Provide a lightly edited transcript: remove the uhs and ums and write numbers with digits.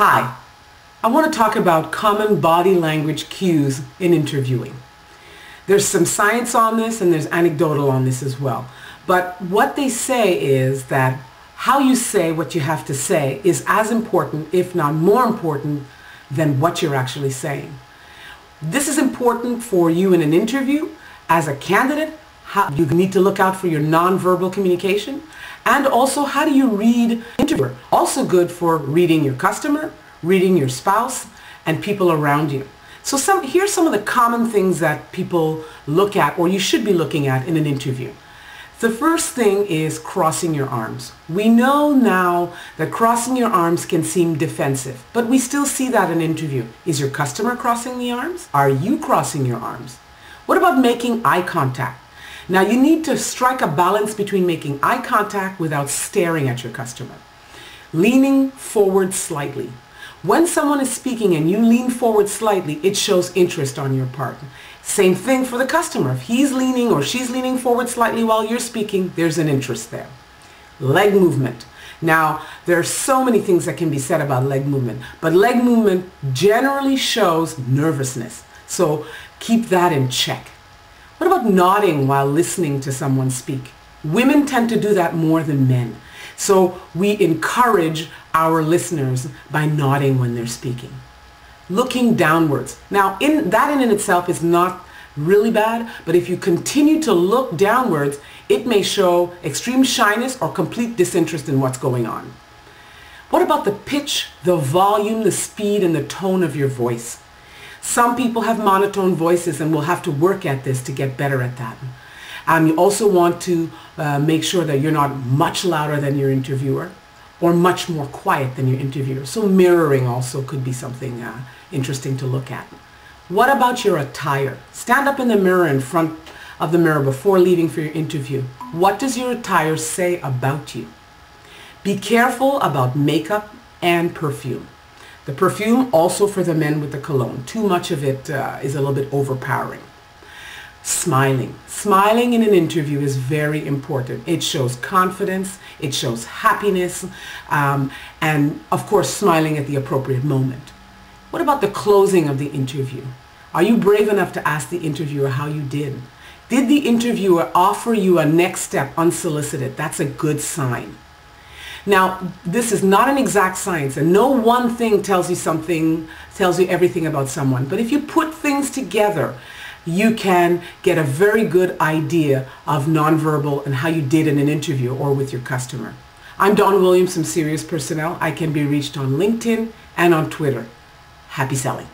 Hi, I want to talk about common body language cues in interviewing. There's some science on this and there's anecdotal on this as well. But what they say is that how you say what you have to say is as important, if not more important, than what you're actually saying. This is important for you in an interview as a candidate. How you need to look out for your nonverbal communication, and also how do you read interviewer. Also good for reading your customer, reading your spouse, and people around you. So here's some of the common things that people look at, or you should be looking at in an interview. The first thing is crossing your arms. We know now that crossing your arms can seem defensive, but we still see that in an interview. Is your customer crossing the arms? Are you crossing your arms? What about making eye contact? Now you need to strike a balance between making eye contact without staring at your customer. Leaning forward slightly. When someone is speaking and you lean forward slightly, it shows interest on your part. Same thing for the customer. If he's leaning or she's leaning forward slightly while you're speaking, there's an interest there. Leg movement. Now, there are so many things that can be said about leg movement, but leg movement generally shows nervousness. So keep that in check. What about nodding while listening to someone speak? Women tend to do that more than men. So we encourage our listeners by nodding when they're speaking. Looking downwards. Now, that in itself is not really bad, but if you continue to look downwards, it may show extreme shyness or complete disinterest in what's going on. What about the pitch, the volume, the speed, and the tone of your voice? Some people have monotone voices and will have to work at this to get better at that. You also want to make sure that you're not much louder than your interviewer or much more quiet than your interviewer. So mirroring also could be something interesting to look at. What about your attire? Stand up in the mirror in front of the mirror before leaving for your interview. What does your attire say about you? Be careful about makeup and perfume. The perfume also for the men with the cologne. Too much of it is a little bit overpowering. Smiling. Smiling in an interview is very important. It shows confidence, it shows happiness, and of course smiling at the appropriate moment. What about the closing of the interview? Are you brave enough to ask the interviewer how you did? Did the interviewer offer you a next step unsolicited? That's a good sign. Now, this is not an exact science, and no one thing tells you everything about someone. But if you put things together, you can get a very good idea of nonverbal and how you did in an interview or with your customer. I'm Dawn Williams from Sirius Personnel. I can be reached on LinkedIn and on Twitter. Happy selling.